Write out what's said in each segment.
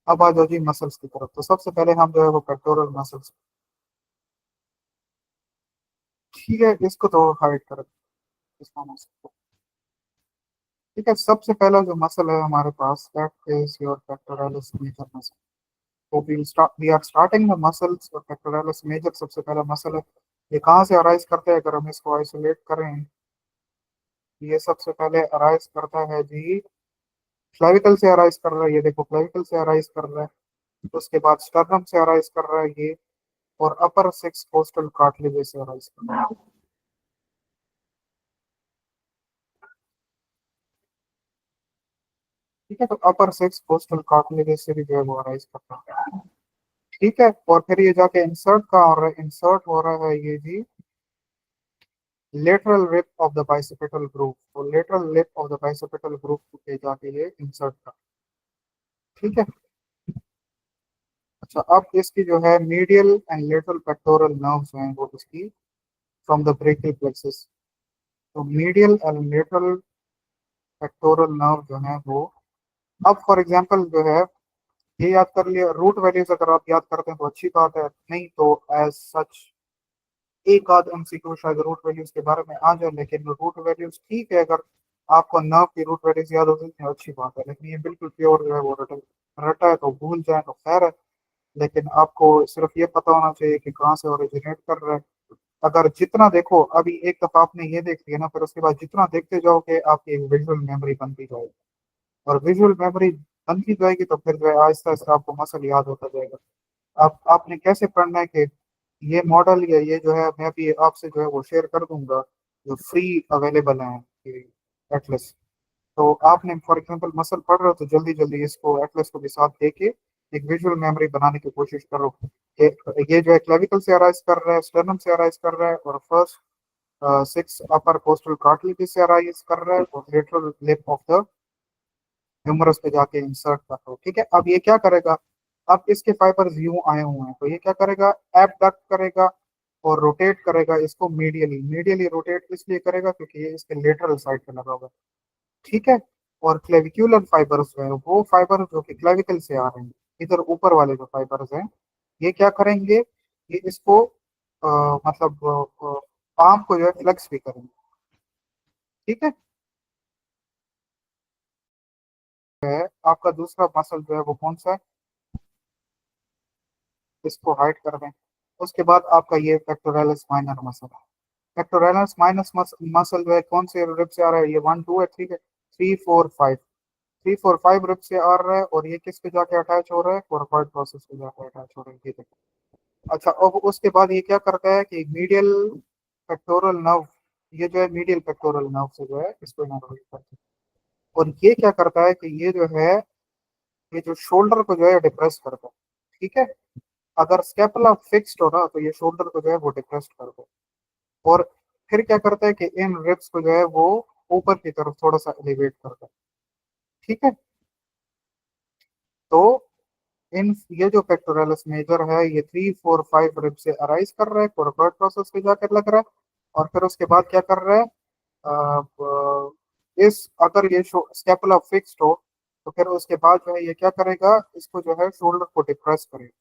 अब आ जाओ जी मसल्स की तरफ। तो सबसे पहले हम जो है वो पेक्टोरल मसल्स, ठीक है, इसको तो हाइड कर, इसको muscle। ठीक है, सबसे पहला जो मसल है हमारे पास, that is your pectoralis major muscle. तो we are starting the muscles. और पेक्टोरलिस मेजर सबसे पहला मसल है। ये कहाँ से अराइज करते हैं, अगर हम इसको आइसोलेट करें, ये सबसे पहले अराइज करता है जी क्लाविकल से अराइज कर रहा है, ये देखो क्लाविकल से अराइज कर रहा है। उसके बाद स्टर्नम से अराइज कर रहा है ये। और अपर सिक्स कोस्टल कार्टिलेज से अराइज कर रहा है। ठीक है, तो अपर सिक्स कोस्टल कार्टिलेज से भी जो है वो अराइज कर रहा है। ठीक है, और फिर ये जाके इंसर्ट कहाँ हो रहा है, इंसर्ट हो रहा है ये जी lateral lip of the bicipital groove. तो lateral lip of the bicipital groove पे जाके ये इंसर्ट कर। ठीक है। अच्छा, अब इसकी जो है medial and lateral pectoral nerves हैं वो इसकी फ्रॉम द ब्रेकियल प्लेक्सस। तो medial and lateral pectoral nerve जो है वो, अब फॉर एग्जांपल जो है, ये याद कर लिया रूट वैल्यूज, अगर आप याद करते हैं तो अच्छी बात है, नहीं तो एज सच एक आध एमसीक्यू शायद रूट वैल्यूज के बारे में आ जाए। लेकिन रूट वैल्यूज ठीक है, अगर आपको नर्व की रूट वैल्यूज याद होती है अच्छी बात है, लेकिन ये बिल्कुल प्योर जो है वो रटा रटा है, तो भूल जाए तो खैर है। लेकिन आपको सिर्फ ये पता होना चाहिए कि कहाँ से ओरिजिनेट कर रहा है। अगर जितना देखो, अभी एक दफा आपने ये देख लिया ना, फिर उसके बाद जितना देखते जाओगे आपकी विजुअल मेमोरी बनती जाएगी। और विजुअल मेमोरी बनती जाएगी तो फिर जो है आहिस्ता आहिस्ता आपको मसल याद होता जाएगा। आप आपने कैसे पढ़ना है कि ये मॉडल या ये जो है मैं भी आपसे जो है वो शेयर कर दूंगा, जो फ्री अवेलेबल है एटलस। तो आपने फॉर एग्जांपल मसल पढ़ रहे हो तो जल्दी जल्दी इसको एटलस को भी साथ देके एक विजुअल मेमोरी बनाने की कोशिश करो। ये जो है क्लेविकल से अराइज कर रहा है, स्टर्नम से अराइज कर रहा है, और first six upper costal cartilage से अराइज कर रहा है, और lateral lip of the humerus पे जाके इंसर्ट कर दो। ठीक है, अब ये क्या करेगा, अब इसके फाइबर्स यूं आए हुए हैं, तो ये क्या करेगा, एबडक्ट करेगा और रोटेट करेगा इसको मीडियली। मीडियली रोटेट इसलिए करेगा क्योंकि ये इसके लेटरल साइड पे लगा हुआ है। ठीक है। और क्लेविक्यूलर फाइबर्स जो है, वो फाइबर जो कि क्लेविकल से आ रहे हैं, इधर ऊपर वाले जो फाइबर्स हैं, ये क्या करेंगे, ये इसको मतलब पाम को जो है फ्लेक्स भी करेंगे। ठीक है, आपका दूसरा मसल जो है वो कौन सा है, इसको हाइड कर दें। उसके बाद आपका ये पेक्टोरलिस माइनर मसल है। पेक्टोरलिस माइनस मसल जो है कौन से रिब से आ रहा है, ये वन टू है, ठीक है, three four five, three four five rib से आ रहा है। और ये किस पे जाके अटैच हो रहा है, कोरकॉइड प्रोसेस पे जाके अटैच हो रहा है, ये देखो। अच्छा, अब उसके बाद ये क्या करता है कि मीडियल पेक्टोरल नर्व, ये जो है मीडियल पेक्टोरल नर्व से जो है इसको इनर्वेट करता है। और ये क्या करता है कि ये जो है, ये जो शोल्डर को जो है डिप्रेस करता है। ठीक है, अगर स्कैपुला फिक्स्ड हो ना तो ये शोल्डर को जो है वो डिप्रेस करता है। और फिर क्या करता है कि इन रिब्स को जो है वो ऊपर की तरफ थोड़ा सा एलिवेट करता है। ठीक है, तो इन ये जो पेक्टोरलिस मेजर है, ये थ्री फोर फाइव रिब से अराइज कर रहा है, कोरकोइड प्रोसेस पे जाकर लग रहा है। और फिर उसके बाद क्या कर रहा है, इस अगर ये स्कैपुला फिक्स्ड हो तो फिर उसके बाद जो है ये क्या करेगा, इसको जो है शोल्डर को डिप्रेस करेगा।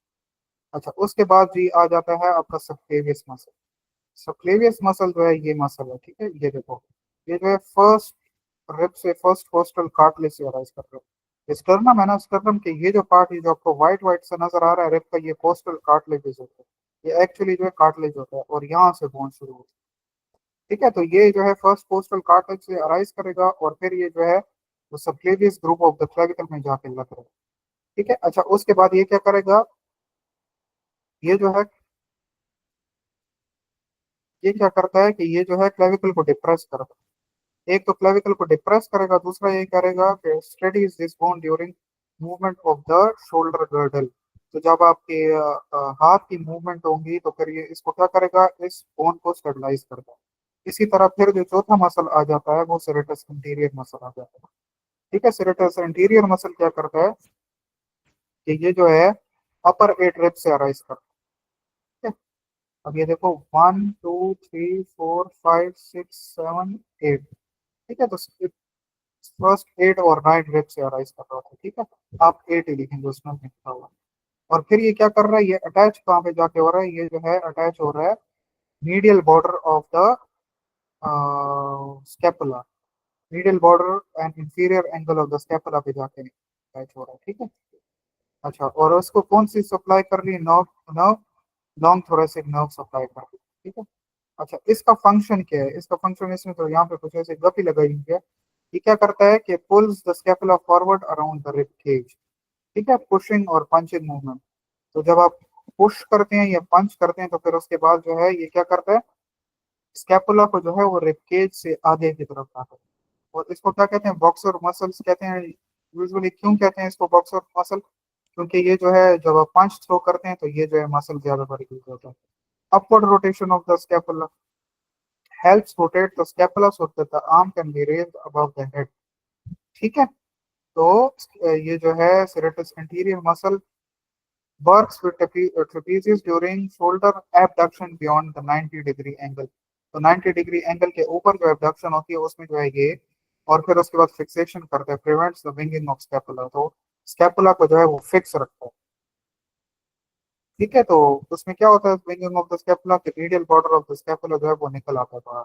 अच्छा, उसके बाद जी आ जाता है आपका सबक्लेवियस मसल। सबक्लेवियस मसल जो है ये मसल है, ठीक है, ये देखो, ये जो है फर्स्ट रिब से, फर्स्ट कोस्टल कार्टिलेज से अराइज कर रहा है। स्टर्नम है ना, स्टर्नम के ये जो पार्ट है जो आपको व्हाइट व्हाइट सा नजर आ रहा है रिब का, ये कोस्टल कार्टिलेज होता है। ये एक्चुअली जो है कार्टिलेज होता है, और यहाँ से बोन शुरू होती है। ठीक है, तो ये जो है फर्स्ट कोस्टल कार्टिलेज से अराइज करेगा, और फिर ये जो है वो subclavius group of the clavicle में जाके लग रहा है। ठीक है, अच्छा, उसके बाद ये क्या करेगा, ये जो है, ये क्या करता है कि ये जो है क्लेविकल को डिप्रेस करता है। एक तो क्लेविकल को डिप्रेस करेगा, दूसरा ये करेगा कि studies this bone during movement of the shoulder girdle. तो जब आपके हाथ की मूवमेंट होंगी तो फिर ये इसको क्या करेगा, इस बोन को स्टेबलाइज करता है। इसी तरह फिर जो चौथा मसल आ जाता है वो सेरेटस इंटीरियर मसल आ जाता है। ठीक है, सेरेटस इंटीरियर मसल क्या करता है कि ये जो है अपर एट रिब से अराइज करता है। अब ये देखो, one two three four five six seven eight. ठीक है, तो फर्स्ट 8 और 9 रिब्स से अराइज कर रहा था, ठीक है। आप 8 ही लिखेंगे उसमें लिखा हुआ। और फिर ये क्या कर रहा है, ये अटैच कहाँ पे जाके हो रहा है, ये जो है अटैच हो रहा है medial border of the scapula, medial border and inferior angle of the scapula पे जाके अटैच हो रहा है, ठीक है। अच्छा, और उसको कौन सी सप्लाई कर रही है, nerve, nerve long thoracic nerve supply कर रही है, ठीक है। अच्छा, इसका फंक्शन क्या है, इसका फंक्शन इसमें तो यहाँ पे कुछ ऐसे गप ही लगाई हुई है। ये क्या करता है कि pulls the scapula forward around the rib cage, ठीक है, पुशिंग और पंचिंग मूवमेंट। तो जब आप पुश करते हैं या पंच करते हैं तो फिर उसके बाद जो है ये क्या करता है, स्कैपुला को जो है वो रिब केज से आगे की तरफ लाता है। और इसको क्या कहते हैं, बॉक्सर मसल्स कहते हैं। यूजुअली क्यों कहते हैं इसको बॉक्सर मसल, क्योंकि ये जो है जब आप पंच थ्रो करते हैं तो ये जो है मसल ज्यादा बार यूज होता है। Upward rotation of the scapula helps rotate the scapula so that the arm can be raised above the head, ठीक है। तो ये जो है serratus anterior muscle works with trapezius during shoulder abduction beyond the 90-degree angle। तो 90 degree angle के ऊपर जो abduction होती है उसमें जो है ये, और फिर उसके बाद फिक्सेशन करता है, prevents the winging of scapula. तो स्कैपुला को जो है वो फिक्स रखता है, ठीक है। तो उसमें क्या होता है, विंगिंग ऑफ द स्कैपुला के medial border of the scapula जो है वो निकल आता है बाहर।